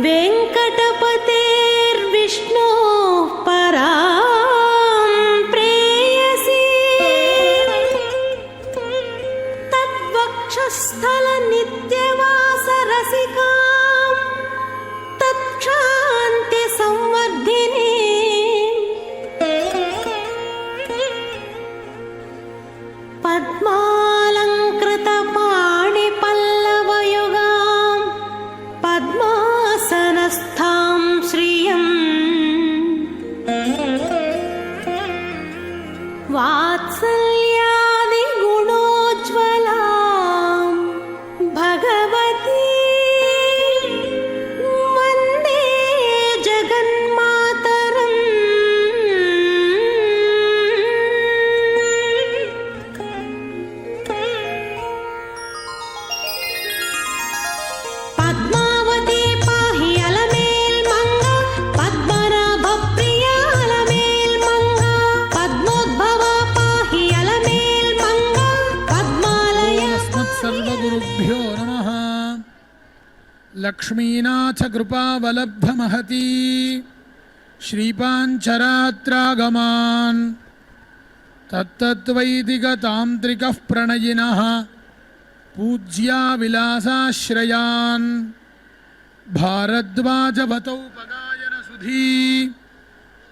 वेङ्कटपतेर्विष्णोः परां प्रेयसी तद्वक्षस्थलनित्यवासरसिकां तत्क्षान्तिसंवर्धिनी पद्मालङ्कृतपाणिपल्लवयुगां पद्मासनस्थां श्रियं वात्सल्यादिगुणोज्ज्वलां भगवती वन्दे जगन्मातरम्। पद्मावती पाहि अलमेल्मङ्गा पद्मनाभप्रिया अलमेल्मङ्गा पद्मोद्भवा पाहि अलमेल्मङ्गा पद्मालया सर्वगुरुभ्यो नमः। लक्ष्मीनाथकृपावलब्धमहती श्रीपाञ्चरात्रागमान् तत्तद्वैदिकतान्त्रिकः प्रणयिनः पूज्या विलासाश्रयान् भारद्वाजवतौ पगायनसुधी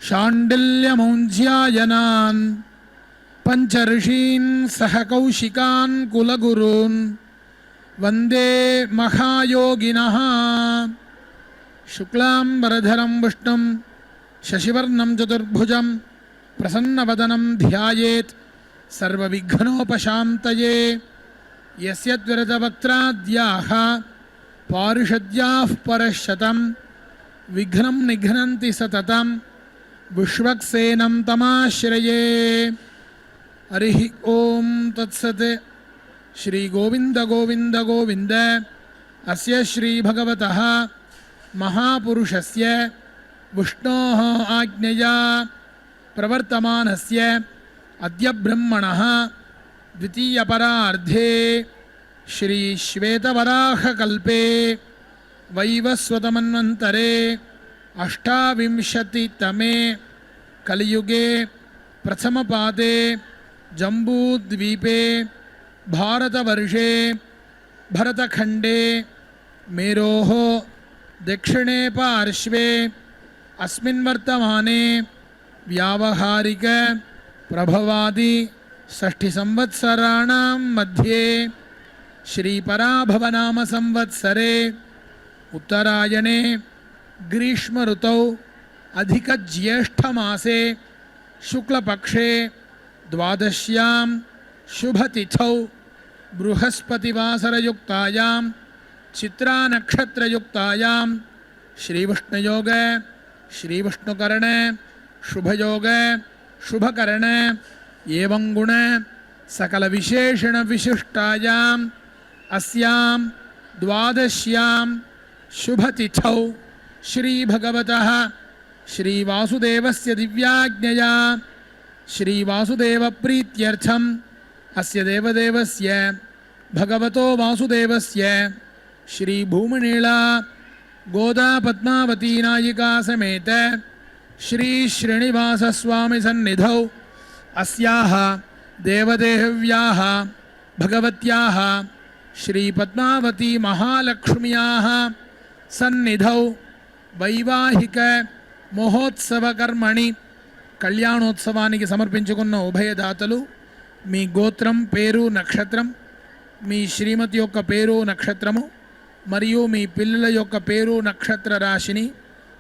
शाण्डिल्यमौञ्ज्यायनान् पञ्चऋषीन् सह कौशिकान् कुलगुरून् वन्दे महायोगिनः। शुक्लाम्बरधरं विष्णुं शशिवर्णं चतुर्भुजं प्रसन्नवदनं ध्यायेत् सर्वविघ्नोपशान्तये। यस्य त्वरतवक्त्राद्याः पारिषद्याः परश्शतं विघ्नं निघ्नन्ति सततं विश्वक्सेनं तमाश्रये। हरिः ॐ तत्सत्। श्री गोविंद गोविंद गोविंद अस्य श्री भगवतः महापुरुषस्य विष्णोः आज्ञया प्रवर्तमानस्य अद्य ब्रह्मणः द्वितीयपरार्धे श्री श्वेतवराहकल्पे वैवस्वतमन्वन्तरे अष्टाविंशतितमे कलियुगे प्रथमपादे जम्बूद्वीपे भारतवर्षे भरतखण्डे मेरोः दक्षिणे पार्श्वे अस्मिन् वर्तमाने व्यावहारिक प्रभवादि षष्ठिसंवत्सराणां मध्ये श्रीपराभवनाम संवत्सरे उत्तरायणे ग्रीष्मऋतौ अधिकज्येष्ठमासे शुक्लपक्षे द्वादश्यां शुभतिथौ बृहस्पतिवासरयुक्तायां चित्रानक्षत्रयुक्तायां श्रीविष्णुयोग श्रीविष्णुकरण शुभयोग शुभकरण एवं गुण सकल विशेषण विशिष्टायाम् अस्यां द्वादश्यां शुभतिथौ श्री भगवतः श्री वासुदेवस्य दिव्याज्ञया श्री वासुदेव प्रीत्यर्थम् अस्य देवदेवस्य भगवतो वासुदेवस्य श्री भूमनीला गोदा पद्मावती नायिका समेत श्री श्रीनिवास स्वामी सन्निधौ अस्याः देवदेव्याः भगवत्याः श्री पद्मावती महालक्ष्म्याः सन्निधौ वैवाहिक महोत्सवकर्मणि కళ్యాణోత్సవానికి సమర్పించుకున్న ఉభయదాతలు మీ గోత్రం పేరు నక్షత్రం మీ శ్రీమతి యొక్క పేరు నక్షత్రము మరియు మీ పిల్లల యొక్క పేరు నక్షత్ర రాశిని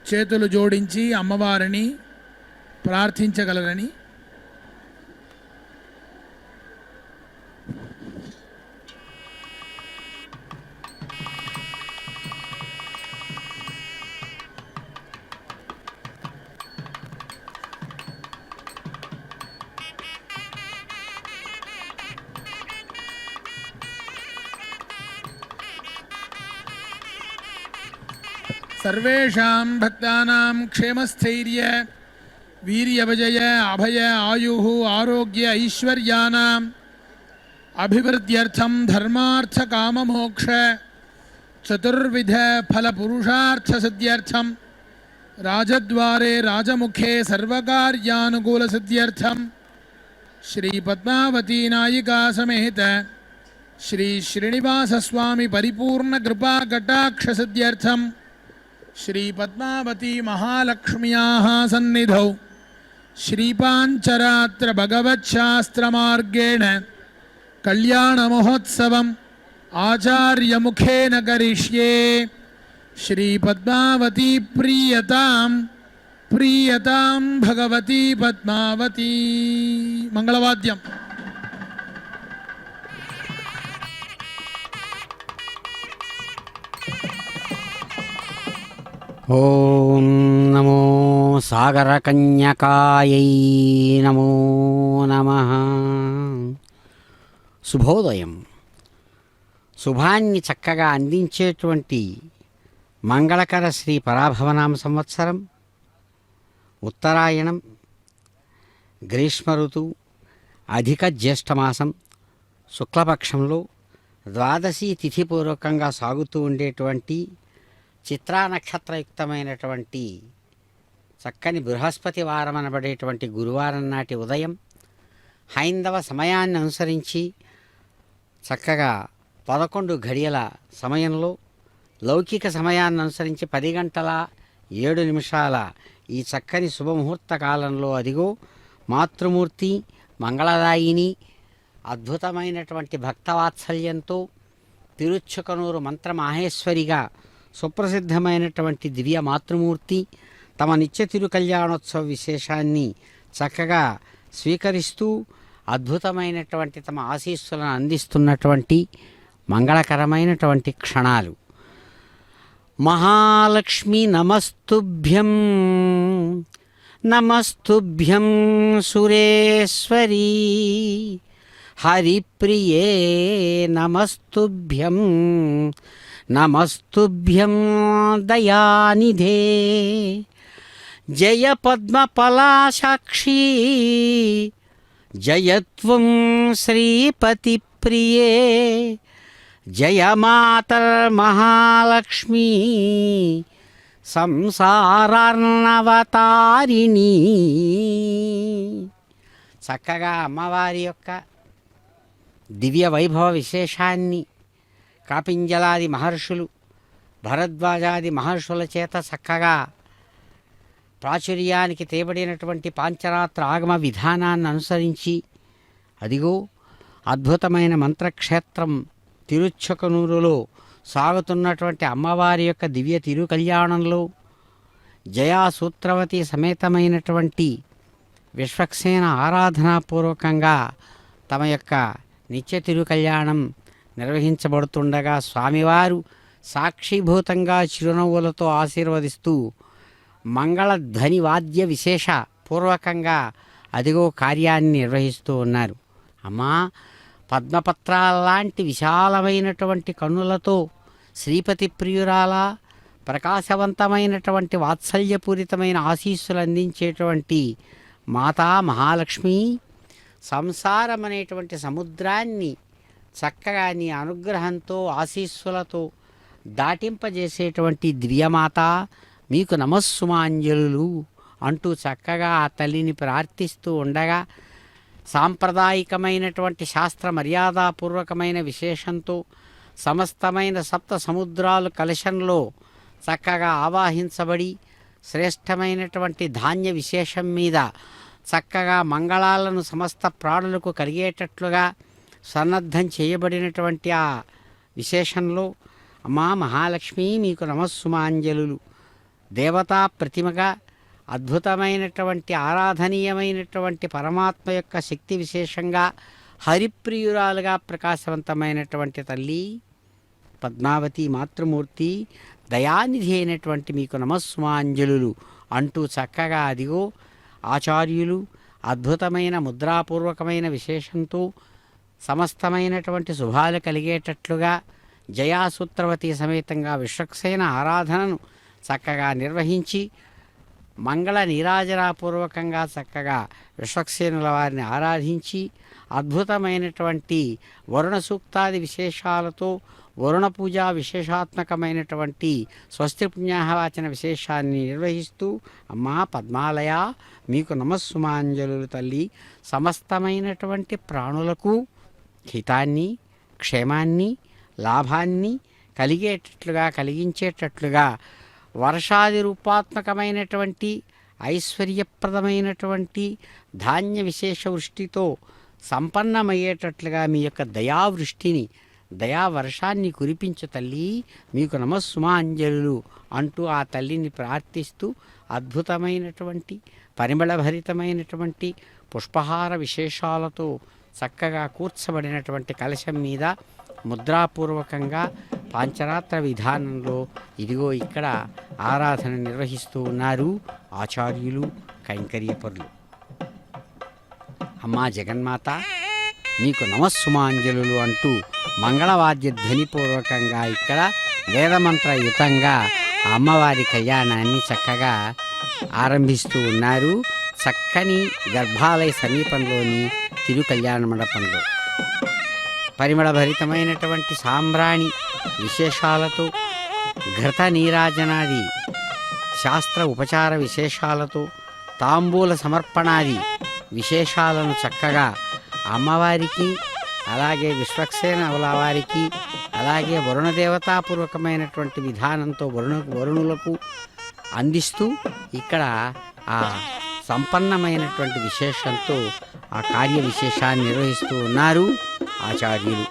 చేతులు జోడించి అమ్మవారిని ప్రార్థించగలరని सर्वेषां भक्तानां क्षेमस्थैर्य वीर्यविजय अभय आयुः आरोग्य ऐश्वर्यानाम् अभिवृद्ध्यर्थं धर्मार्थ काम मोक्ष చతుర్విధ ఫల పురుషార్థ సిద్ధ్యర్థం రాజద్వారే రాజముఖే సర్వకార్యానుకూల సిద్ధ్యర్థం శ్రీ పద్మావతీ నాయికా సమేత శ్రీ శ్రీనివాస స్వామి పరిపూర్ణ కృపా కటాక్ష సిద్ధ్యర్థం శ్రీ పద్మావతీ మహాలక్ష్మ్యాః సన్నిధౌ శ్రీపాంచరాత్ర భగవచ్శాస్త్ర మార్గేణ కళ్యాణ మహోత్సవం ఆచార్యముఖేన కరిష్యే. శ్రీ పద్మావతీ ప్రీయతాం ప్రీయతాం భగవతీ పద్మావతీ. మంగళవాద్యం. ఓం నమో సాగరకన్యకాయై నమో నమః. శుభోదయం. శుభాన్ని చక్కగా అందించేటువంటి మంగళకర శ్రీ పరాభవనామ సంవత్సరం, ఉత్తరాయణం, గ్రీష్మ ఋతువు, అధిక జ్యేష్ఠమాసం, శుక్లపక్షంలో ద్వాదశి తిథిపూర్వకంగా సాగుతూ ఉండేటువంటి చిత్రా నక్షత్రయుక్తమైనటువంటి చక్కని బృహస్పతి వారం అనబడేటువంటి గురువారం నాటి ఉదయం హైందవ సమయాన్ని అనుసరించి చక్కగా 11 గడియల సమయంలో, లౌకిక సమయాన్ని అనుసరించి 10 గంటల 7 నిమిషాల ఈ చక్కని శుభముహూర్త కాలంలో అదిగో మాతృమూర్తి మంగళదాయిని అద్భుతమైనటువంటి భక్తవాత్సల్యంతో తిరుచ్చుకనూరు మంత్రమాహేశ్వరిగా సుప్రసిద్ధమైనటువంటి దివ్య మాతృమూర్తి తమ నిత్య తిరు కళ్యాణోత్సవ విశేషాన్ని చక్కగా స్వీకరిస్తూ అద్భుతమైనటువంటి తమ ఆశీస్సులను అందిస్తున్నటువంటి మంగళకరమైనటువంటి క్షణాలు. మహాలక్ష్మి నమస్తుభ్యం నమస్తుభ్యం సురేశ్వరీ హరిప్రియే నమస్తుభ్యం నమస్తుభ్యం దయానిధే జయ పద్మపలాశాక్షి జయత్వం శ్రీపతి ప్రియే జయ మాతర్మహాలక్ష్మీ సంసారార్ణవతారిణి. చక్కగా అమ్మవారి యొక్క దివ్య వైభవ విశేషాన్ని కాపింజలాది మహర్షులు, భరద్వాజాది మహర్షుల చేత చక్కగా ప్రాచుర్యానికి తేబడినటువంటి పాంచరాత్ర ఆగమ విధానాన్ని అనుసరించి అదిగో అద్భుతమైన మంత్రక్షేత్రం తిరుచ్చుకనూరులో సాగుతున్నటువంటి అమ్మవారి యొక్క దివ్య తిరు కళ్యాణంలో జయాసూత్రవతి సమేతమైనటువంటి విశ్వక్సేన ఆరాధనాపూర్వకంగా తమ యొక్క నిత్య తిరు కళ్యాణం నిర్వహించబడుతుండగా స్వామివారు సాక్షిభూతంగా చిరునవ్వులతో ఆశీర్వదిస్తూ మంగళధ్వని వాద్య విశేష పూర్వకంగా అదిగో కార్యాన్ని నిర్వహిస్తూ ఉన్నారు. అమ్మా, పద్మపత్రాల్లాంటి విశాలమైనటువంటి కన్నులతో శ్రీపతి ప్రియురాల ప్రకాశవంతమైనటువంటి వాత్సల్యపూరితమైన ఆశీస్సులు అందించేటువంటి మాతా మహాలక్ష్మి, సంసారం అనేటువంటి సముద్రాన్ని చక్కగా నీ అనుగ్రహంతో ఆశీస్సులతో దాటింపజేసేటువంటి దివ్యమాత మీకు నమస్సుమాంజలులు అంటూ చక్కగా ఆ తల్లిని ప్రార్థిస్తూ ఉండగా సాంప్రదాయికమైనటువంటి శాస్త్ర మర్యాదాపూర్వకమైన విశేషంతో సమస్తమైన సప్త సముద్రాలు కలశంలో చక్కగా ఆవాహించబడి శ్రేష్టమైనటువంటి ధాన్య విశేషం మీద చక్కగా మంగళాలను సమస్త ప్రాణులకు కలిగేటట్లుగా సన్నద్ధం చేయబడినటువంటి ఆ విశేషంలో అమ్మా మహాలక్ష్మి మీకు నమస్సుమాంజలులు. దేవతా ప్రతిమగా అద్భుతమైనటువంటి ఆరాధనీయమైనటువంటి పరమాత్మ యొక్క శక్తి విశేషంగా హరిప్రియురాలుగా ప్రకాశవంతమైనటువంటి తల్లి పద్మావతి మాతృమూర్తి దయానిధి అయినటువంటి మీకు నమస్సుమాంజలులు అంటూ చక్కగా అదిగో ఆచార్యులు అద్భుతమైన ముద్రాపూర్వకమైన విశేషంతో సమస్తమైనటువంటి శుభాలు కలిగేటట్లుగా జయాసూత్రవతి సమేతంగా విశ్వక్సేన ఆరాధనను చక్కగా నిర్వహించి మంగళ నీరాజనాపూర్వకంగా చక్కగా విశ్వక్సేనుల వారిని ఆరాధించి అద్భుతమైనటువంటి వరుణ సూక్తాది విశేషాలతో వరుణ పూజా విశేషాత్మకమైనటువంటి స్వస్తి పుణ్యాహవాచన విశేషాన్ని నిర్వహిస్తూ అమ్మా పద్మాలయ మీకు నమస్సుమాంజలులు తల్లి. సమస్తమైనటువంటి ప్రాణులకు హితాన్ని, క్షేమాన్ని, లాభాన్ని కలిగించేటట్లుగా వర్షాది రూపాత్మకమైనటువంటి ఐశ్వర్యప్రదమైనటువంటి ధాన్య విశేష వృష్టితో సంపన్నమయ్యేటట్లుగా మీ యొక్క దయావృష్టిని, దయావర్షాన్ని కురిపించు తల్లి, మీకు నమస్సుమాంజలులు అంటూ ఆ తల్లిని ప్రార్థిస్తూ అద్భుతమైనటువంటి పరిమళభరితమైనటువంటి పుష్పహార విశేషాలతో చక్కగా కూర్చబడినటువంటి కలశం మీద ముద్రాపూర్వకంగా పాంచరాత్ర విధానంలో ఇదిగో ఇక్కడ ఆరాధన నిర్వహిస్తూ ఉన్నారు ఆచార్యులు, కైంకర్యపరులు. అమ్మా జగన్మాత నీకు నమస్సుమాంజలులు అంటూ మంగళవాద్య ధ్వనిపూర్వకంగా ఇక్కడ వేదమంత్రయుతంగా అమ్మవారి కళ్యాణాన్ని చక్కగా ఆరంభిస్తూ ఉన్నారు. చక్కని గర్భాలయ సమీపంలోని తిరు కళ్యాణ మండపంలో పరిమళభరితమైనటువంటి సాంబ్రాణి విశేషాలతో, ఘృత నీరాజనాది శాస్త్ర ఉపచార విశేషాలతో, తాంబూల సమర్పణాది విశేషాలను చక్కగా అమ్మవారికి, అలాగే విశ్వక్సేన వారికి, అలాగే వరుణదేవతాపూర్వకమైనటువంటి విధానంతో వరుణులకు అందిస్తూ ఇక్కడ ఆ సంపన్నమైనటువంటి విశేషంతో ఆ కార్య విశేషాన్ని నిర్వహిస్తూ ఉన్నారు ఆచార్యులు.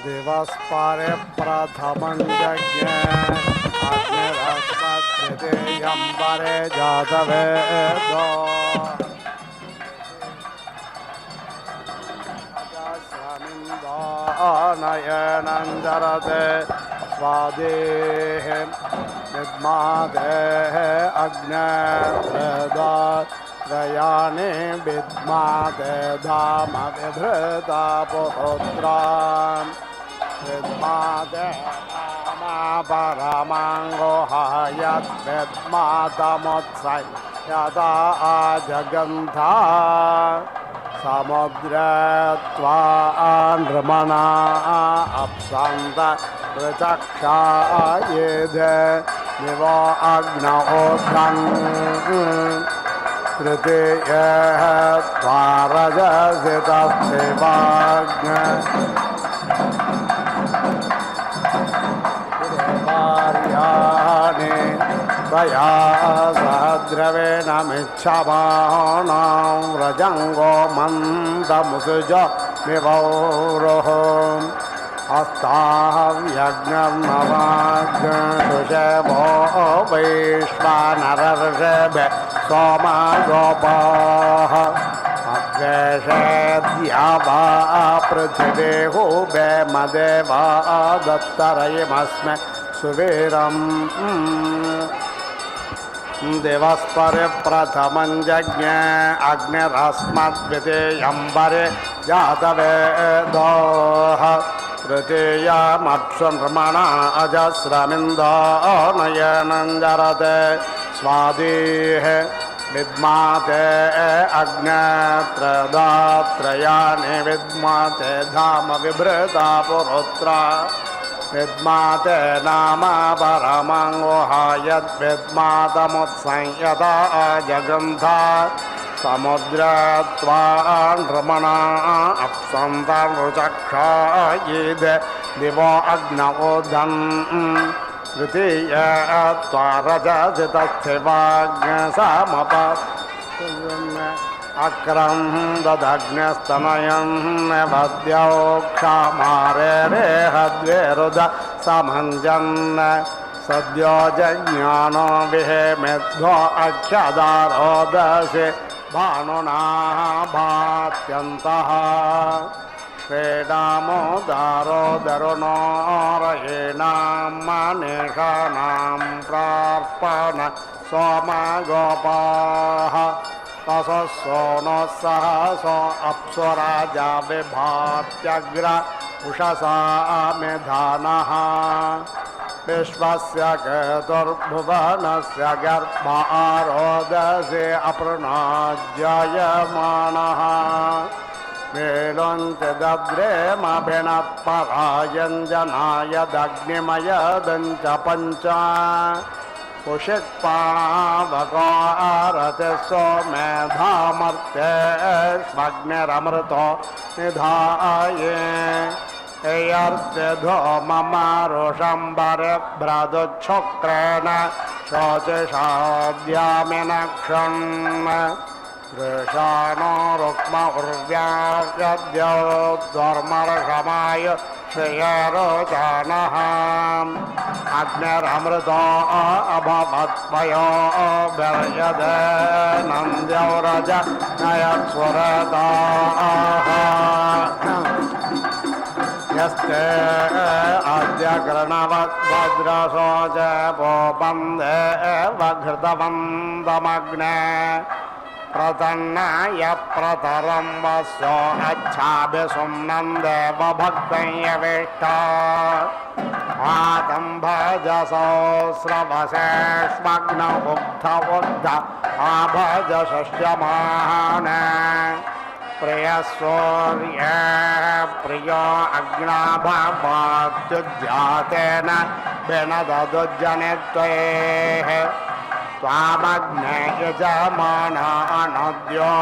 दिवस्परे प्रथमं यज्ञे अग्निरस्मद्वितीयम्बरे जातवेदो नयनं जरते स्वादेः विद्मादेः अग्नेदा त्रयाणि विद्मादे धाम विभृता पुत्रान् विद्मादे रामा परमाङ्गोहायत् विद्मातमुत्सय यदा आजगन्था समुद्रे त्वा नृमणा अप्सन्त ऋचक्षा येधे निवो अग्नोऽग्नन् तृतीयः त्वा रजसितस्थिवाग्न कार्याणि त्वया सहद्रवेण मिच्छमाणां रजङ्गो मन्दमुसुज विवौरोः अस्ताव्यग्नर्नवाग्नशुषभो वैश्वानरर्षभ सोमा गोपाः अद्वेषेद्या वा पृथिवेहो वेमदेवा दत्तरयमस्मै सुवीरम् दिवस्परे प्रथमं जज्ञे अग्निरस्मद्वितीयम्बरे जातवेदोः तृतीयमप्सुर्मणा अजस्रमिन्दो नयनं जरते स्वादीः विद्माते अग्नेत्रदात्रयानि विद्माते धाम विभृता पुरुत्रा विद्माते नाम परमङ्गोहायद्विद्मातमुत्संयता जगन्था समुद्रत्वान् रमणा अप्सन्तरुचक्षायिद् दिवो अग्नवोधन् तृतीयत्वारजसितस्थिवाग्नसामप अक्रं ददग्नस्तनयं नवद्यौ क्षामारे रेहद्वेरुद समञ्जन् सद्यो जज्ञानो विहेमेध्वो अक्षदारोदशे भानुना भात्यन्तः श्रीरामोदारोदरुणो रयेणां मनीषाणां प्रार्पण सोमगोपाः तसो नो सहसो अप्सुराजा विभात्यग्र उषसा मेधानः विश्वस्य केतुर्भुवनस्य गर्भ आरोदसे अपृणाज्यायमानः वेलुन्ति दद्रेमभिनत्परायञ्जनाय दग्निमयदञ्च पञ्च कुशिक्पावको आरति सोमेधामर्त्येष्वग्निरमृतो निधाये यर्त्यधो ममारुषम्बरभ्रदुच्छुक्रेण शोचिषाद्यामिनक्षन् वृषाणो रुक्म उर्व्याद्योर्मर्षमाय श्रियरोचानः अग्निरमृतो अभवत्पयो व्यर्यद नन्द्यौरज नयत्स्वरताः यस्ते अद्य गृणवद्भद्रसो च पोपन्दे वघृतवन्दमग्ने प्रतन्नाय प्रतरं वस्यो अच्छाभिसुम्नं देवभक्तं यवेष्टा आतं भजसो स्रवसेष्मग्न उग्ध उग्ध आभजशस्यमान प्रियसूर्य प्रियो अग्नाभवात्युज्जातेन विनददुज्जनित्वैः त्वामग्ने यजमाना अनद्योन्विश्वावसो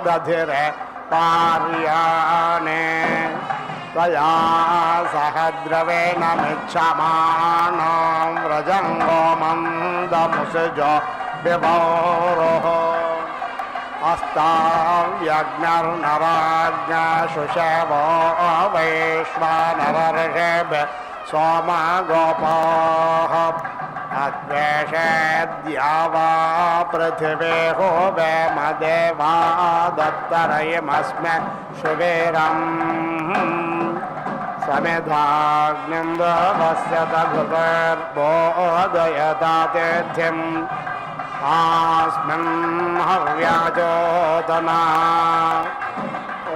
दधिरे पार्याणे त्वया सह द्रवेण मिच्छमानं व्रजङ्गो मन्दमुसजो विभोरोः अस्ताव्यग्नर्नराज्ञशुषवो वैश्वानरर्षेभ सोमगोपाः अद्वेषेद्या वा पृथिवेहो वेमदेवा दत्तरयमस्मै सुवीरम् समिधाग्निन्दवस्यत घृतर्बोधयता तेथिम् आस्मिन् हव्याजोतना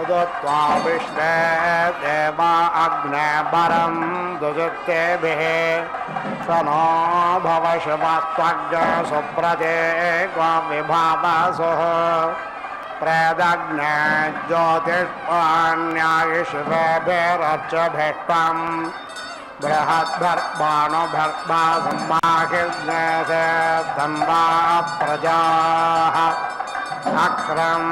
उदत्वा विश्वे देवा अग्ने वरं दुजुक्तेभिः स नो भव शिवस्त्वग् सुप्रते क्व विभावसुः प्रेदग्ने ज्योतिष्पाण्यायुषिवेभिरर्चभिष्टम् बृहद्भर्बाणुभर्बा सम्माहिर्ज्ञेसे धन्वा प्रजाः अक्रं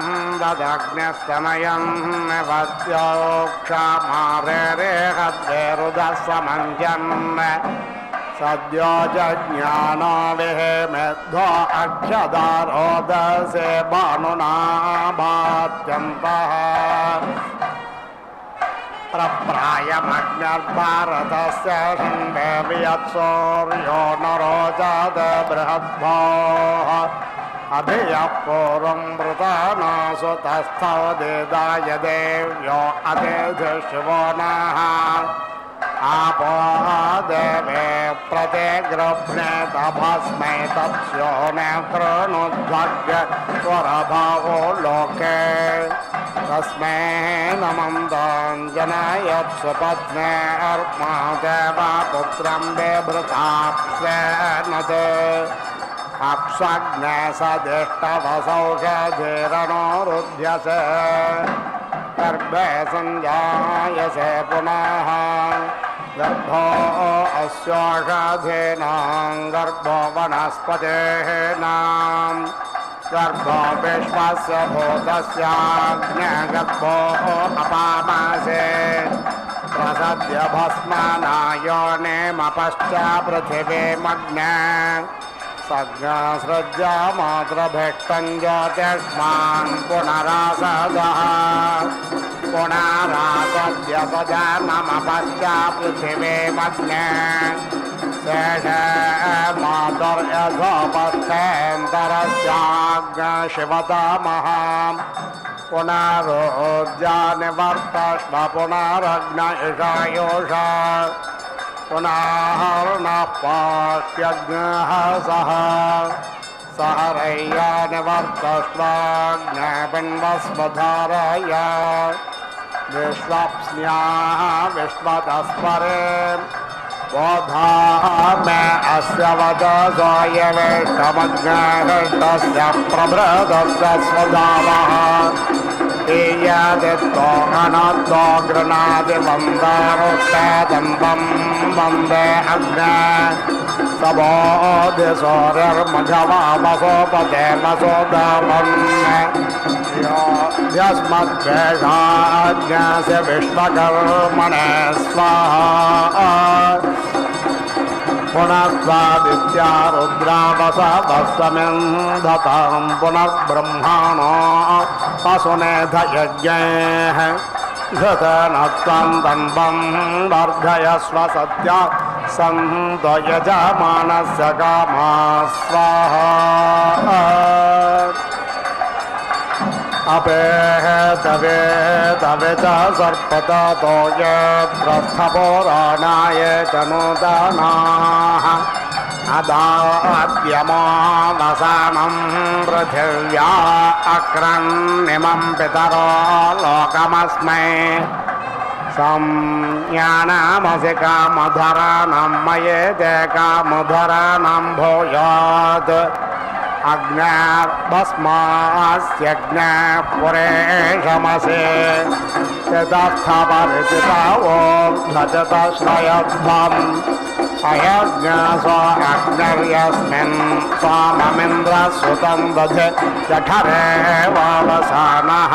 ददग्न्यस्तनयं निवद्योक्षमारेरेहद्वेरुदः समञ्जन् सद्यो जज्ञानो विहेमेध्वो अक्षदारोदसे भानुना भात्यन्तः प्रप्रायमग्न्यर्भारतस्य शण्डेवि यत्सूर्यो न रोचते बृहद्भोः अभियः पूर्वं मृतानासु तस्थौ देदाय देव्यो अतिथिशिवो नः आपो देवे प्रतिगृह्णेत भस्मै तत्स्यो न कृणुध्वग्य स्वरभावो लोके तस्मै नमन्दाञ्जनायत्सु पत्ने अर्मा देवा पुत्रं बिभृताप्स्वेनत् अप्स्वग्ने सदिष्टवसौषधीरणोरुध्यसे गर्भे सञ्जायसे पुनः गर्भो अस्योषधीनां गर्भो वनस्पतेनां गर्भो विश्वस्य भूतस्याग्न्यगर्भो अपामासे प्रसद्य भस्मानायो नेमपश्च पृथिवीमग्ने सज्ञासृज्या मातृभिष्टं ज्योतिष्मान् पुनरासदः पुनरासद्य सजनमपश्च पृथिवीमग्ने शेषे मातुर्यथोपस्थेऽन्तरस्याग्निशिवतमः पुनरोज्जा निवर्तस्व पुनरग्न इषायोषा पुनः पाश्यज्ञः सह सहरय्या निवर्तस्वाग्निबिन्वस्वधारय विश्वप्स्न्याः विश्वतस्परे बोधा मे अस्य वदसोऽयवेष्टमग्नहृष्टस्य प्रभृतस्य स्वधावः ीयदित्तो अनद्दो गृणादि वन्दारुष्टदम्बं वन्दे अग्ने सबोधिसूर्यर्मघवा वसोपदे वसोदावन् यस्मद्वेषाज्ञस्य विश्वकर्मणे स्वाहा पुनस्वादित्या रुद्रावसवस्समिन्धतां पुनर्ब्रह्माणो वसुनेधयज्ञैः घृतनत्वं तन्वं वर्धयस्व सत्या सन्तो यजमानस्य कामा स्वाहा अपेतवे तवे च सर्पततो यत्रस्थपुराणाय च नूतनाः अदाद्यमावसानं पृथिव्या अक्रन्निमं पितरो लोकमस्मै संज्ञानामसि कामधराणां मयेते कामधराणां भूयात् अग्न्यार्भस्मास्यग्ने पुरेशमसे यतस्थपरिचितावो भजतश्रयध्वम् अयज्ञसो अग्निर्यस्मिन् स्वाममिन्द्रसुतं दधे जठरे वावसानः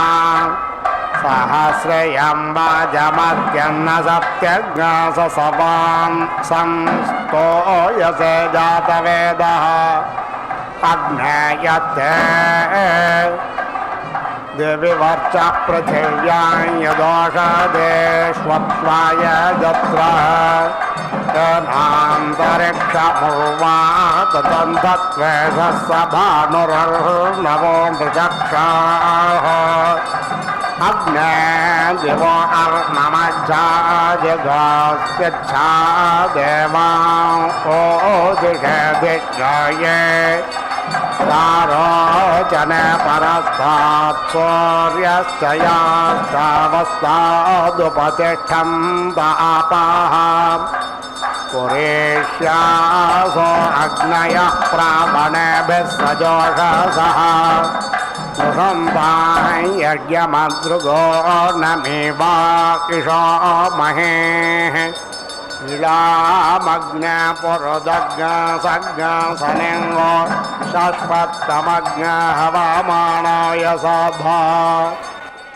सहस्रयं वाजमत्यन्न सत्यज्ञास सवान् संस्तोयसे जातवेदः अग्नेयते दिविवर्च पृथिव्यां यदोषदेष्वत्वाय जत्र नान्तरिक्षमुर्वात तन्तत्वेषः भानुर्नवो नृचक्षाः अग्ने दिवो अर्णमज्जाजगास्यच्छा देवां ओदिषे दिग्गये तारोचने परस्तात् सूर्यश्च यास्तावस्तादुपतिष्ठन्त आपाः पुरेष्यासो अग्नयः प्रावणेभिः सजोषसः यज्ञमद्रुगो नमीवाकिशो महेः इलामग्ने पुरुदग्सग्सनिङ्गो शश्वत्तमग्न हवामानाय सधा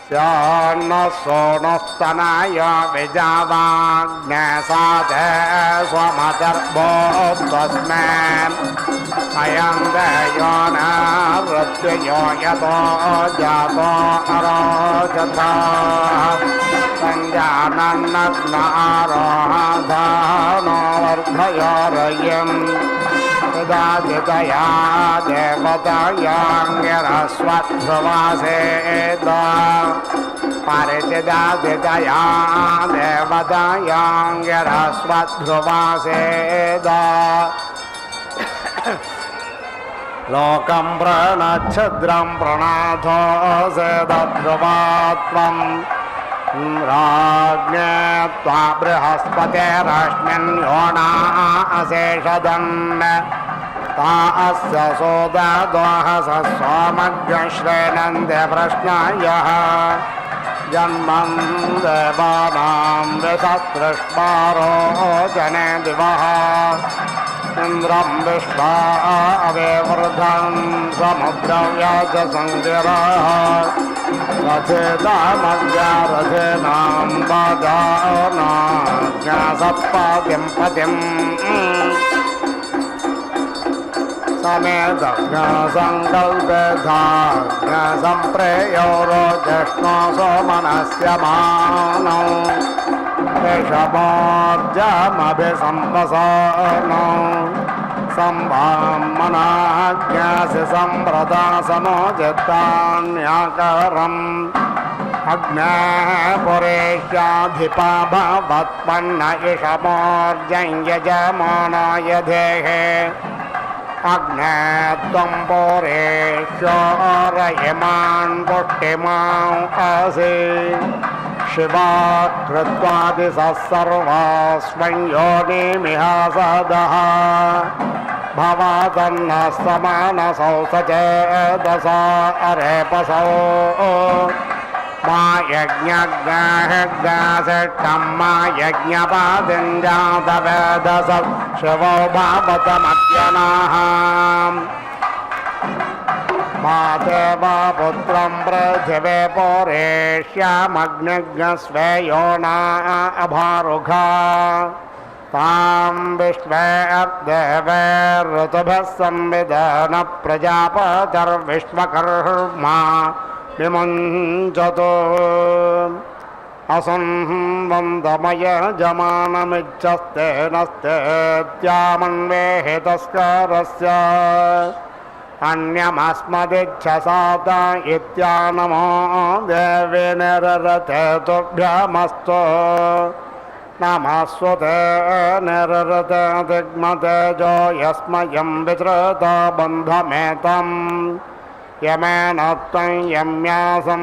स्यान्न सोनुस्तनाय विजावाग्ने साधे स्वमदर्भो तस्मै अयं देयो न मृत्युयो यतो जातो अरोचता सञ्जानन्नग्नारोहाधानो वर्धयोरयं परिचिदादितया देवतायाङ्गिरस्वध्रुवासेद परिचिदादितया देवतायाङ्गिरस्वध्रुवासेद लोकं प्रणच्छद्रं प्रणाथो सेदध्रुवात्वम् राज्ञे त्वा बृहस्पतिरश्मिन् योना अशेषदन् ता अस्य सोददोहस सोमग्श्रेणन्ते प्रश्नायः जन्मं देवानां विसतृष्मारो जने दिवः इन्द्रं विश्वा अवेवृधं समुद्रव्याजसङ्गिरः रथेदामव्यारथेनां बाधानाज्ञासत्पादिं पतिम् समेदज्ञसङ्कल्पेधाज्ञसम्प्रेयो रोजष्णो सोमनस्य मानौ ऋषभोर्जमभिसंवसनो सम्भामनाज्ञासि सम्प्रदा समोजितान्याकरम् अग्नेः पुरेशाधिपा भवत्पन्न इषमोर्जञ्यजमानाय देहे अग्ने त्वं पुरेश्वरयिमान् पुष्टिमां असि शिवा कृत्वादिशः सर्वास्मै योनिमिह सदः भवादन्नः समानसौ सचेदसा अरेपसौ मा यज्ञज्ञासिष्ठं मा यज्ञपादिञ्जातवेदस शिवो भावतमद्यनाः मातेवा पुत्रं पृथिवे पुरेष्यामग्निज्ञस्वे योना अभारुघा तां विश्वे देवे ऋतुभः संविधान प्रजापतिर्विश्वकर्मा विमुञ्चतु असंवन्दमय जमानमिच्छस्ते नस्तेत्यामन्वेहि तस्करस्य अन्यमस्मदिच्छसात इत्यानमो देवे निररते तुभ्यमस्तु नमस्वते निररते दिग्मतेजो यस्मयं वितृता बन्धमेतम् यमेन त्वं यम्यासं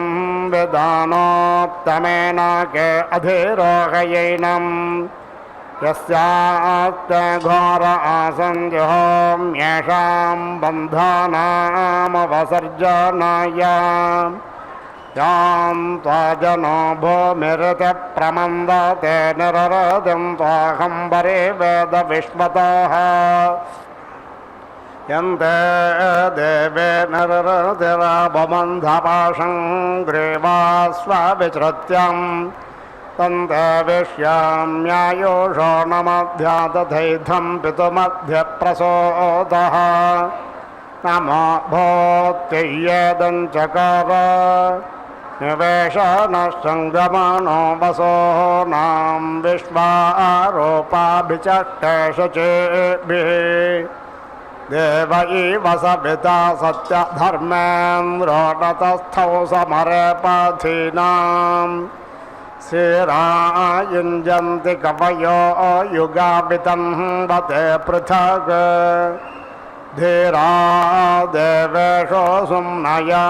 विधानोत्तमेन के अधिरोहयैनम् यस्यास्ते घोर आसन् जुहोम्येषां बन्धानामवसर्जनाय यां त्वाजनो भूमिरिति प्रमन्दते निररतिं त्वाहं परिवेद विश्वतः यन्ते देवे नररतिराबन्धपाशं ग्रीवास्वविचृत्यम् तन्ते विश्याम्यायोषो नमध्यादधैधं पितुमध्यप्रसोदः नमो भूत्ययेदञ्चकार निवेशनसङ्गमनो वसो नां विश्वारोपाभिचष्टे शुचिभिः देव इव सविता सत्यधर्मेन्द्रो नतस्थौ समरे पथीनाम् शिरायुञ्जन्ति कवयो युगापितं वते पृथक् धीरा देवेषु सुम्नया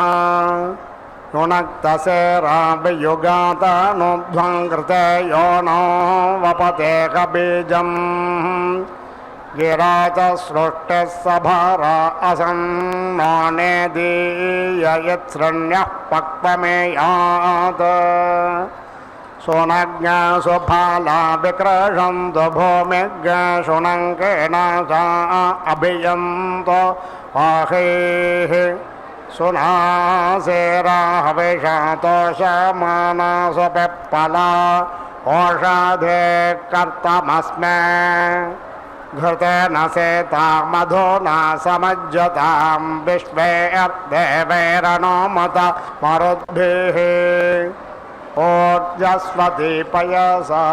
नुनक्तसेराभियुगातनुध्वं कृते यो नो वपते कबीजम् गिरा च सृष्टिः सभारा असन्नानेदीय यत्सृण्यः पक्वमेयात् सोनज्ञा सुफाला विक्रशन्तु भूमिज्ञशुनङ्केन सा अभियन्तो आहेः सुनासेराहविषातोषमाना सुपिप्पला ओषधे कर्तमस्मे घृतेन सेता मधुना समज्जतां विश्वे देवैरनुमत मरुद्भिः ओजस्वती पयसा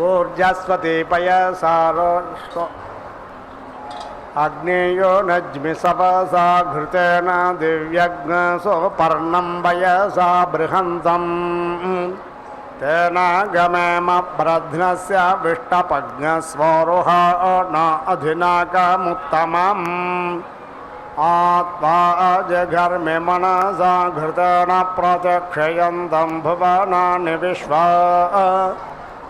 ऊर्जस्वती पयसारो अग्नेयो नज्मि सपसा घृतेन दिव्यग्नसोपर्णं वयसा बृहन्तम् तेन गमेम ब्रध्नस्य विष्टपज्ञस्वरुह न अधिनाकमुत्तमम् आत्मा जघर्मि मनसा घृतेन प्रत्यक्षयन्तं भुवनानि विश्वा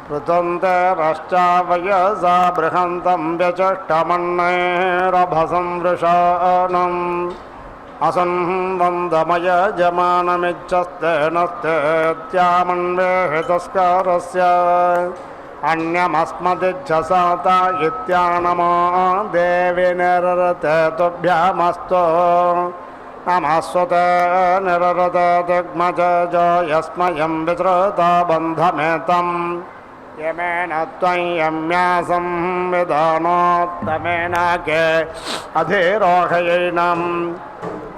पृतन्ते रश्चावयसा बृहन्तं व्यचष्टमन्नैरभसं वृषानम् असंवन्दमय जमानमिच्छस्तेनस्तेत्यामन्वेहितस्कारस्य अन्यमस्मदिच्छसाता इत्यानमो देवि निररते तुभ्यमस्तु नमस्वते निररते दिग्मज यस्मयं वितृता बन्धमेतं यमेन त्वं यम्यासं विधानोत्तमेन के अधिरोहयैनम्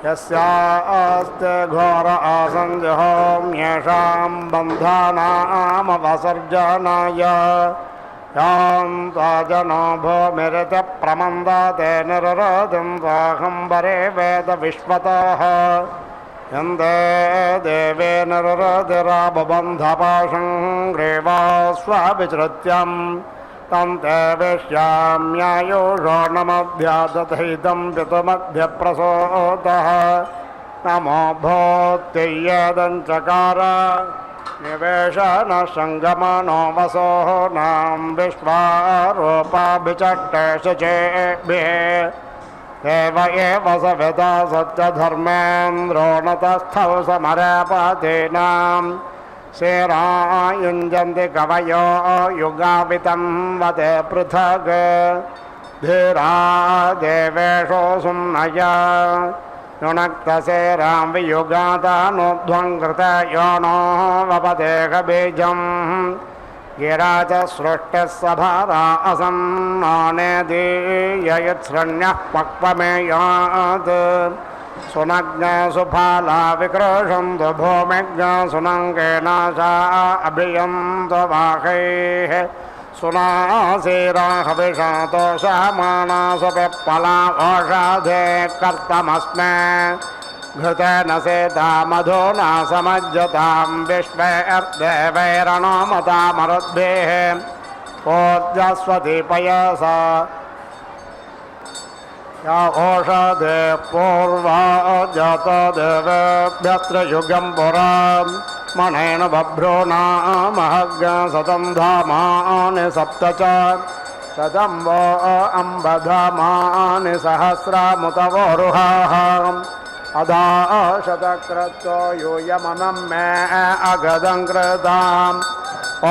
यस्यास्ते घोर आसञ्जहोम्येषां बन्धानामवसर्जनाय यां त्वाजनो भूमिरितप्रमन्दते निररतिं त्वाहं वरे वेदविश्वतः यन्ते देवे निररतिराबबन्धपाशं ग्रीवा स्वविचृत्यं तं ते वेश्याम्यायुषो नमभ्यादधैतं पितुमभ्यप्रसोतः नमो भूत्ययदञ्चकार निवेशनसङ्गमनो वसोः नाम विश्वारूपाभिचट्टे शुचेभिः देव एव सविता सत्यधर्मेन्द्रो नतस्थौ समरपतीनाम् शेरायुञ्जन्ति कवयो युगावितं वदे पृथक् धीरा देवेषु सुम्नय युनक्तशेरां वियुगातानोध्वं कृतयो नो वपदेहबीजं गिरा च सृष्टिः सभारा असन्नानेदीययत्सृण्यः पक्वमेयात् सुनज्ञा सुफाला विक्रोशन्तु भूमिज्ञा सुनङ्गेनाशा अभियन्तु वाहैः सुनासीरा हविषातो शामाना सुपिप्पला ओषधे कर्तमस्मे घृतेन सेता मधुना समज्जतां विश्वैर्देवैरणोमतामरुद्भिः पूज्यस्वती पयसा या ओषधे पूर्वा जातो देवेभ्यस्त्र युगं पुरा मणेन बभ्रूणामहज्ञ शतं धामानि सप्त च शतं वो अम्बधामानि सहस्रमुतवोरुहाः अधा शतक्रतो यूयमनं मे अगदं कृताम्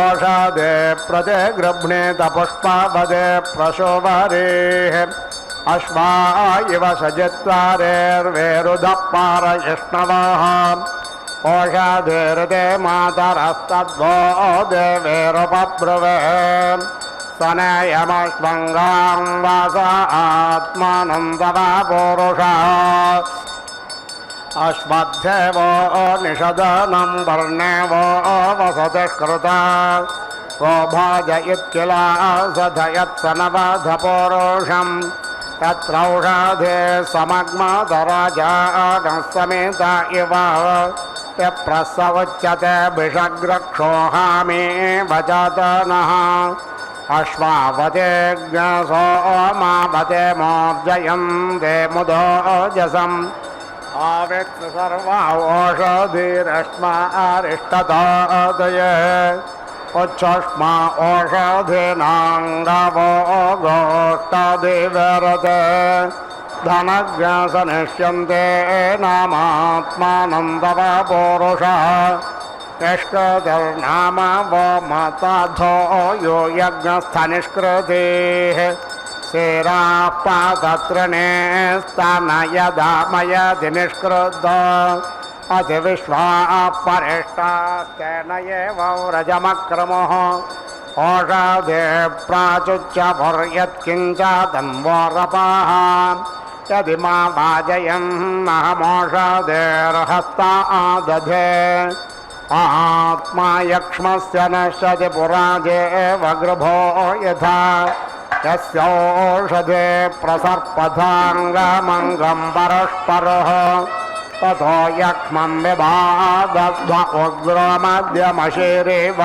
ओषधे प्रतिगृह्णीत पुष्पावदे प्रशोभरेः अश्वा इव सजित्वारेर्वेरुधः पारयिष्णवः ओषधेर्ते मातरस्तद्वो देवेरुपब्रुवे सनयमश्वङ्गां वास आत्मानन्दवा पुरुषः अश्वद्धेवो निषदनं वर्णेवो वसतिः कृता वो भाजयित्किला सधयत्सनवधपुरुषं तत्रौषधे समग्मधराजानः समेत इव प्रसवोच्यते भिषग्रक्षोहामि भजतनः अश्वावतेज्ञसोमावते मोर्जयन्ते मुदोजसम् आवित् सर्वा ओषधिरश्मारिष्टतादये उच्छष्मा ओषधीनाङ्गवो गोष्ठादिवरते धनज्ञसनिष्यन्ते नामात्मानन्दव पुरुषः निष्कृतिर्नाम वो मताधो यो यज्ञस्थनिष्कृतिः शिराः पादतृणे स्तनयदामयति निष्कृत अतिविश्वाः परिष्टास्तेन एव व्रजमक्रमः ओषधे प्राचुच्यभुर्यत्किञ्च तन्वोरपाः यदि मा वाजयन् अहमोषधेर्हस्ता दधे आत्मा यक्ष्मस्य नश्यति पुराजे वगृभो यथा यस्यौषधे प्रसर्पथाङ्गमङ्गं परस्परः ततो यक्ष्मं विभादध्व उग्रमद्यमशिरेव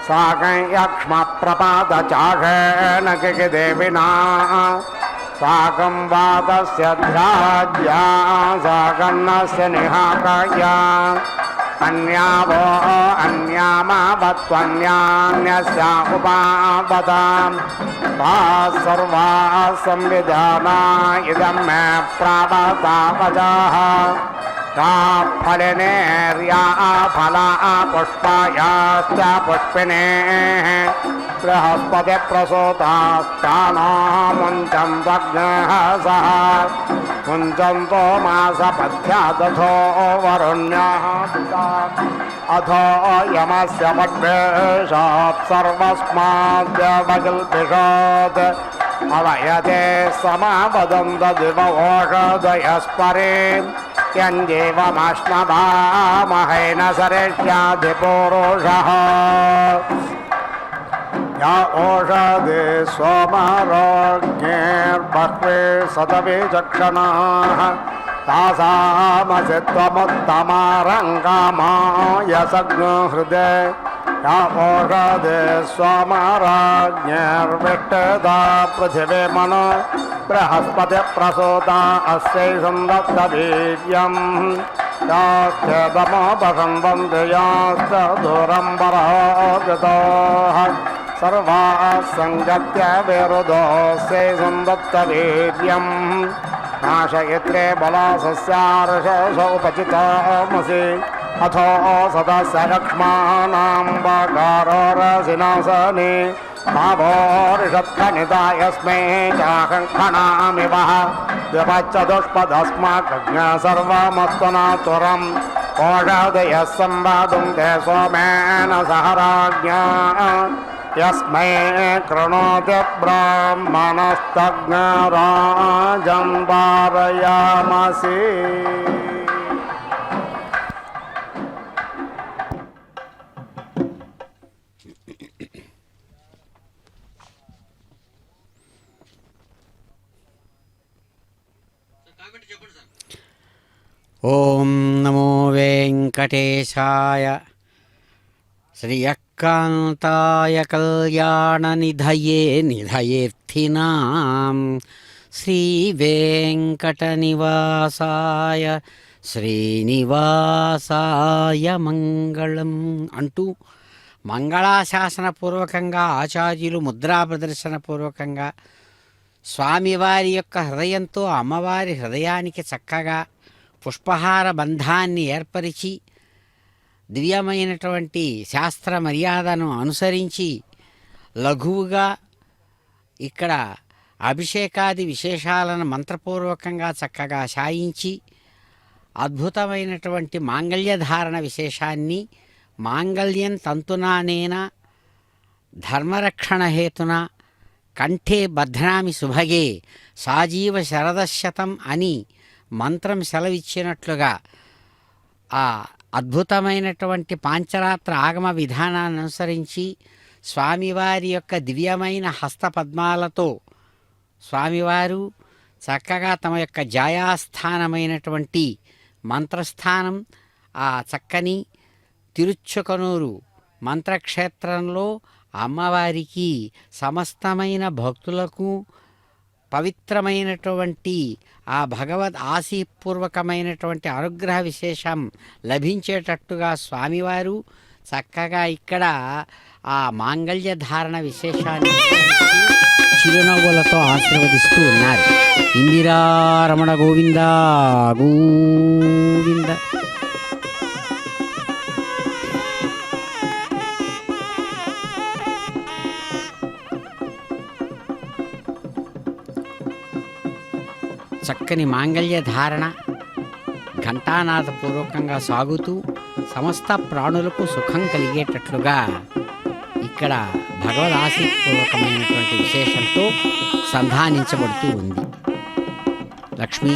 साकं यक्ष्मप्रपातचाषेण किकिदेविना साकं वातस्य ध्राज्या साकन्नस्य निहाकया अन्यावो अन्यामावत्वन्यान्यस्य उपावताम् ताः सर्वाः संविधाना इदं मे प्रावतावचाः ताः फलिनेर्या फला पुष्पायाश्च पुष्पिनेः बृहस्पतिप्रसूतास्तानो मुञ्चन्त्वग्नः सह मुञ्चन्तो मासपथ्यादथो वरुण्यः अथो यमस्य पद्वेषात् सर्वस्माद्यवकल्पिषात् अवयते समावदन्त दिवोषधयस्परे यञ्जीवमश्नभामहेन सरिष्याधिपूरुषः या ओषधे सोमरोग्यैर्बह्वे सतविचक्षणाः तासामसि त्वमुत्तमारङ्गामायसग्नहृदे या ओषधे सोमराज्ञैर्विष्टदा पृथिवीमनो बृहस्पतिप्रसूता अस्यै सन्दत्तवीर्यम् याश्चेदमोपसन्वन्ति याश्च दूरं बरहोगताः सर्वाः सङ्गत्य विरुद्धोऽस्यै सन्दत्तवीर्यम् नाशयित्रे बलासस्यार्षसोपचितामसि अथो सदस्य लक्ष्माणां बगारोरसिनासने भावोरिषत्खनिता यस्मै चाहङ्खणामिव द्विपच्चतुष्पदस्माकज्ञ सर्वमस्तनातुरम् ओषधयः संवादुं ते सोमेन सह राज्ञा यस्मै कृणोति ब्राह्मणस्तज्ञराजं वारयामसि ఓం నమో వెంకటేశాయ శ్రీయకాంతాయ కళ్యాణనిధయే నిధయేర్థినాం శ్రీవేంకటనివాసాయ శ్రీనివాసాయ మంగళం అంటూ మంగళాశాసనపూర్వకంగా ఆచార్యులు ముద్రా ప్రదర్శనపూర్వకంగా స్వామివారి యొక్క హృదయంతో అమ్మవారి హృదయానికి చక్కగా పుష్పహార బంధాన్ని ఏర్పరిచి దివ్యమైనటువంటి శాస్త్ర మర్యాదను అనుసరించి లఘువుగా ఇక్కడ అభిషేకాది విశేషాలను మంత్రపూర్వకంగా చక్కగా శాయించి అద్భుతమైనటువంటి మాంగళ్యధారణ విశేషాన్ని మాంగళ్యం తంతునానేన ధర్మరక్షణ హేతున కంఠే బధ్నామి సుభగే సాజీవ శరదశతం అని మంత్రం సెలవిచ్చినట్లుగా ఆ అద్భుతమైనటువంటి పాంచరాత్ర ఆగమ విధానాన్ని అనుసరించి స్వామివారి యొక్క దివ్యమైన హస్తపద్మాలతో స్వామివారు చక్కగా తమ యొక్క జాయాస్థానమైనటువంటి మంత్రస్థానం ఆ చక్కని తిరుచుకనూరు మంత్రక్షేత్రంలో అమ్మవారికి సమస్తమైన భక్తులకు పవిత్రమైనటువంటి ఆ భగవద్ ఆశీపూర్వకమైనటువంటి అనుగ్రహ విశేషం లభించేటట్టుగా స్వామివారు చక్కగా ఇక్కడ ఆ మాంగళ్య ధారణ విశేషాన్ని చిరునవ్వులతో ఆశీర్వదిస్తూ ఉన్నారు. ఇందిరారమణ గోవింద గోవింద. చక్కని మాంగళ్య ధారణ ఘంటానాదపూర్వకంగా సాగుతూ సమస్త ప్రాణులకు సుఖం కలిగేటట్లుగా ఇక్కడ భగవద్ ఆశీపూర్వకమైనటువంటి విశేషంతో సంధానించబడుతూ ఉంది. లక్ష్మీ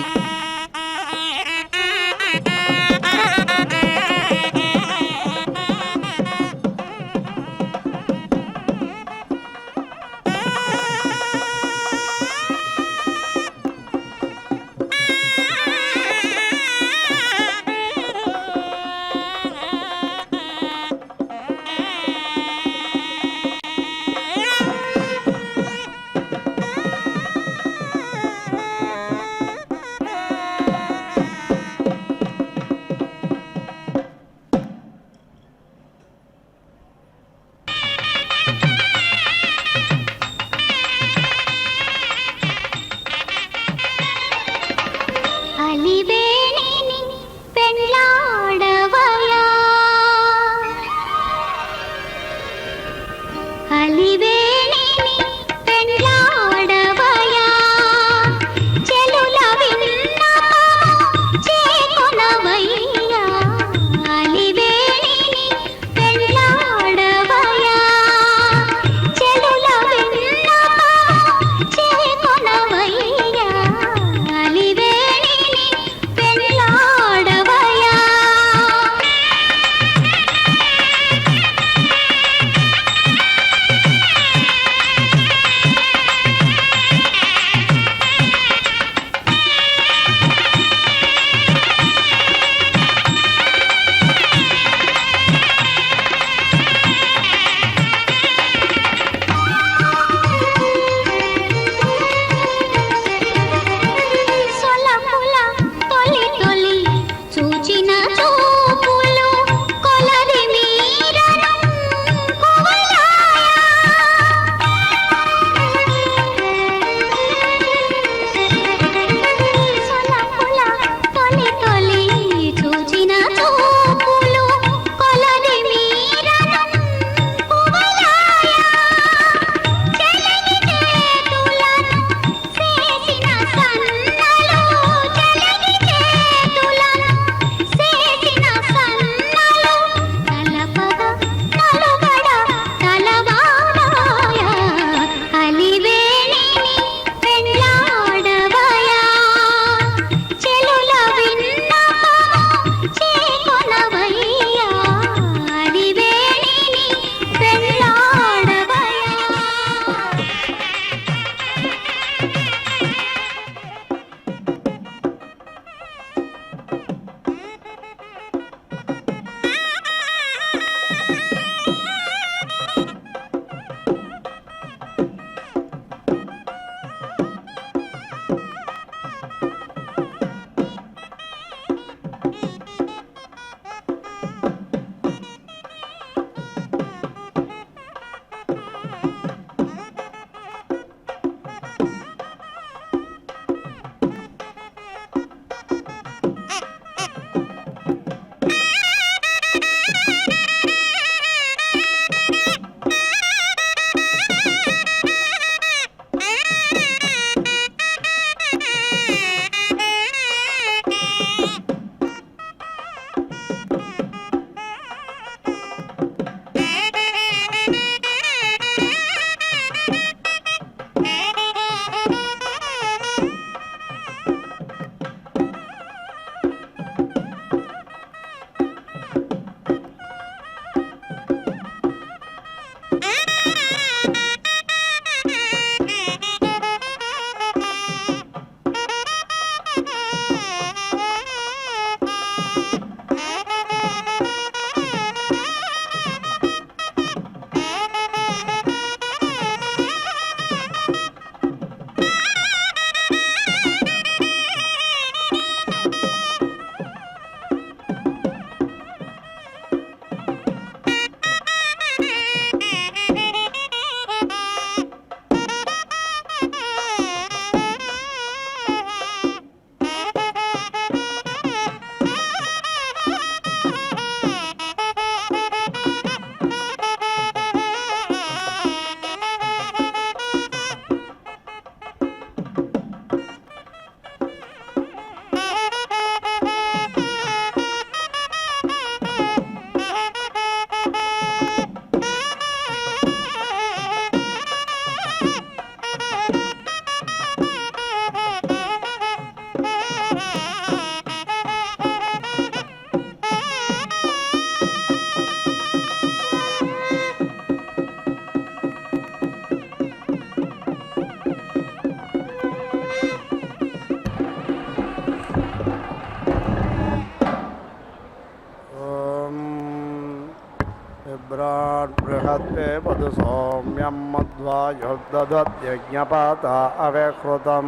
बृहत्ते पदु सौम्यं मध्वायुर्दधत्यज्ञपात अव्यकृतं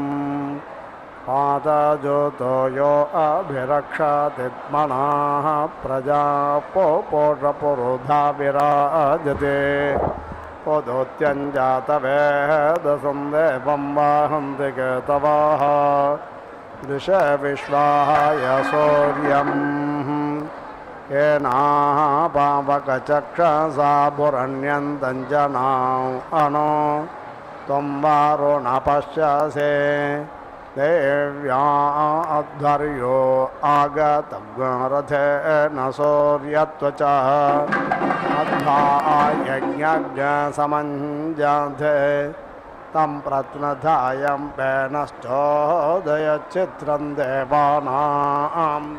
पातज्योतो यो अभिरक्षातित्मनः प्रजा पोषपुरुधा विराजते पदोत्यञ्जातवेदसं देवं वाहन्ति केतवः दृश विश्वाय सूर्यम् येनाः पावकचक्षसा पुरण्यन्तञ्जनां अनो त्वं वारो न पश्यसे देव्या अध्वर्यो आगतरथेन सूर्यत्वचा अद्धा यज्ञज्ञसमञ्जाते तं प्रत्नधायं पेनश्चोदयच्चित्रं देवानाम्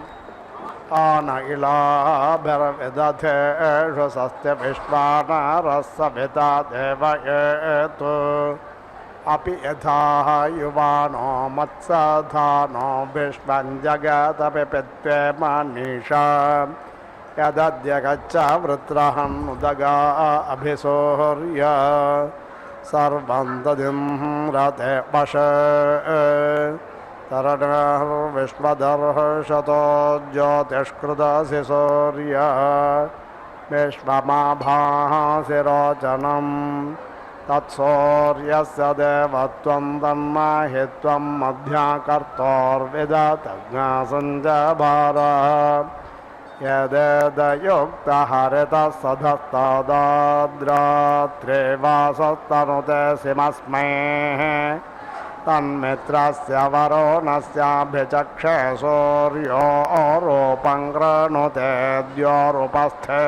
आन इलाभिर्विदधेषु सस्यविश्वानरस्सविता देवयेतु अपि यथा युवानो मत्सधानो विश्वं जगदपि पित्वे मनीषा यदद्य गच्छ वृत्रहन्नुदगा अभिसूर्य सर्वं तदिं रते वश तरणर्विश्वदर्शतो ज्योतिष्कृतसि सूर्य विश्वमाभासि रोचनं तत्सूर्यस्य देवत्वं तन्महि त्वं मध्याकर्तोर्विदतज्ञासञ्जभार यदेदयुक्तहरितः वासस्तनुते सिमस्मै तन्मित्रस्य वरुणस्याभिचक्षे सूर्यो रूपं कृणुते द्योरुपस्थे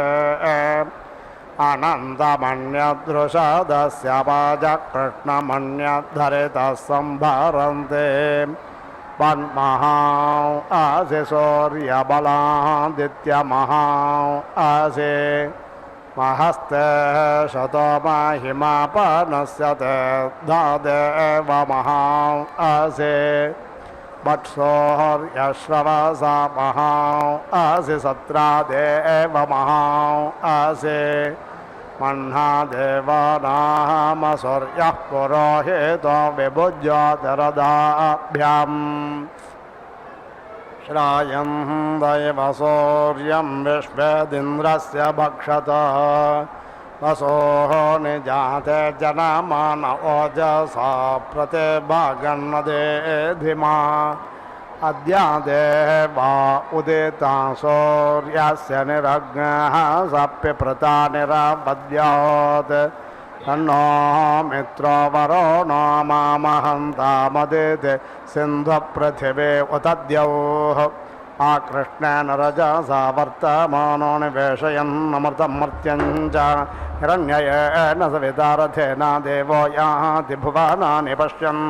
अनन्तमन्यदृषदस्य वाजकृष्णमन्यद्धरितः सम्भरन्ते पन्महा असि सूर्यबलादित्यमहा असि महस्ते शतो महिमापनस्य ते देव महा असि वत्सोर्यश्रवसा महा असि सत्रा देव महा असि मह्ना देवानाम सूर्यः पुरोहितो विभुज्योतिरदाभ्याम् श्रायं दैव सूर्यं विश्वेदिन्द्रस्य भक्षत वसोः निजाते जनमान ओजसा प्रतिभागन्नदे धिमा अद्य देवा उदिता सूर्यस्य निरग्नः सप्यप्रता निरपद्यात् तन्नो मित्रो वरुणो मामहन्तामदिते सिन्धुपृथिवे उतद्यौः आकृष्णेन रजसा वर्तमानो निवेशयन्नमृतं मर्त्यं च हिरण्ययेन सवितारथेन देवो याति भुवनानि पश्यन्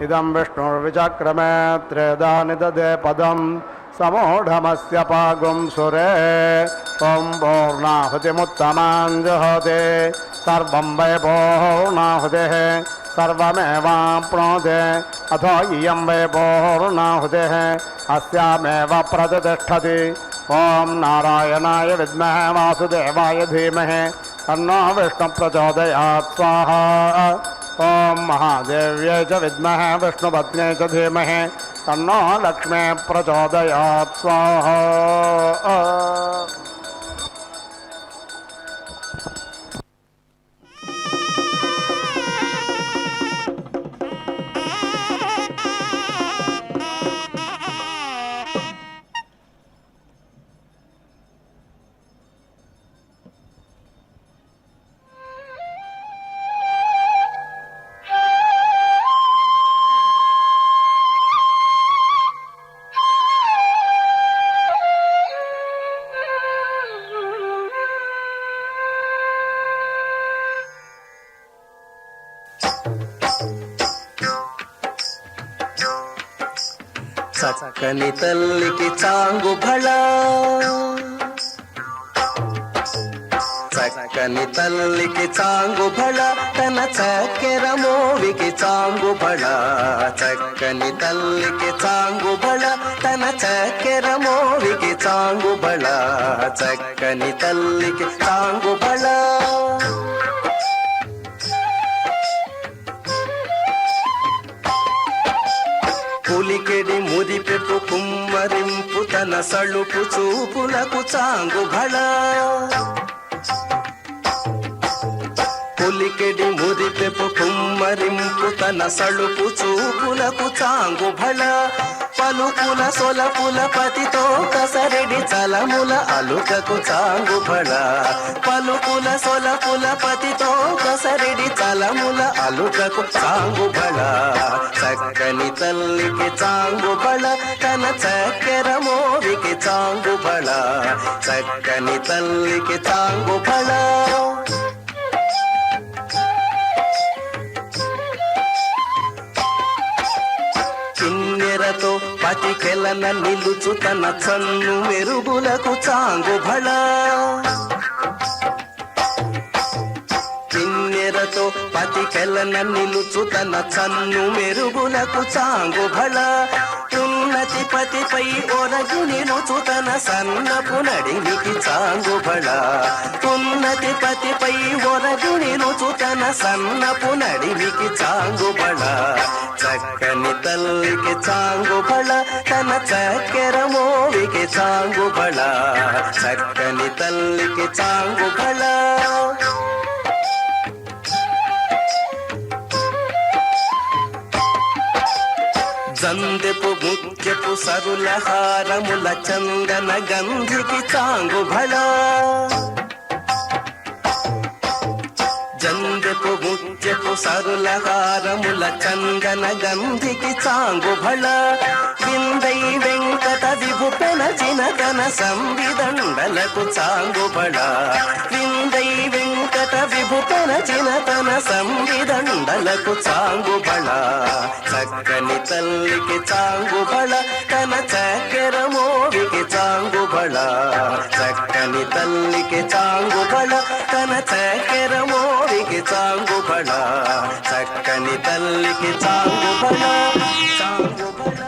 इदं विष्णुर्विचक्रमे त्रेधा निददे पदं समूढमस्य पागुं सुरे ॐ पूर्णाहुतिमुत्तमां जुहोति सर्वं वै पूर्णाहुतिः सर्वमेवाप्नोति अथो इयं वै पूर्णाहुतिः अस्यामेव प्रतिष्ठति ॐ नारायणाय विद्महे वासुदेवाय धीमहि तन्नो विष्णुप्रचोदयात् स्वाहा ॐ महादेव्यै च विद्महे विष्णुपत्न्यै च धीमहि तन्नो लक्ष्मी प्रचोदयात् स्वाहा। చక్కని తల్లికి చాంగు భళ, చక్కని తల్లికి చాంగు భళ, తన చక్కెర మోవికి చాంగు భళ. చక్కని తల్లికి చాంగు భళ, తన చక్కెర మోవికి చాంగు భళ. చక్కని తల్లికి చాంగు భళ. పులికెడి మురిపెపు కుమ్మరింపు తన సళుపు చూపులకు చాంగు భళ. పులికెడి మురిపెపు కుమ్మరింపు తన సళుపు చూపులకు చాంగు భళ. పలుకుల సొలపుల పతితో కసరెడి చలముల అలుకకు చాంగు భళ. పలుకుల సొలపుల పతితో కసరెడి చలముల అలుకకు చాంగు భళ. చక్కని తల్లికి చాంగు భళ, తన చక్కెర మోవికి చాంగు భళ. చక్కని తల్లికి చాంగు భళ. కిన్నెరతో పతికెలన నిలుచు తన చన్ను మెరుగులకు చాంగు భళ. కిన్నెరతో పతికెలన నిలుచు తన చన్ను మెరుగులకు చాంగు భళ. ఉన్నతి పతిపై ఒరగు నిలుచు తన సన్నపు నడిమికి చాంగు భళ. ఉన్నతి పతిపై ఒరగు నిలుచు తన సన్నపు నడిమికి చాంగు భళ. చక్కని తల్లికి చాంగు భళ, తన చక్కెర మోవికి చాంగు భళ. చక్కని తల్లికి చాంగు భళ. జందెపు ముత్యపు సరుల హారముల చందన గంధికి చాంగు భళ. జందెపు ముత్యపు సరుల హారముల చందన గంధికి చాంగు భళ. విందై వెంకట విభుపెన చినకన సంవిదండలకు చాంగు భళ. విందై వెంకట విభుపెన చినకన సంవిదండలకు చాంగు భళ. చక్కని తల్లికి చాంగు భళ, తన చక్కెర మోవికి చాంగు భళ. చక్కని తల్లికి చాంగు భళ, తన చక్కెర మోవికి చాంగు భళ. చక్కని తల్లికి చాంగు భళ, చాంగు భళ.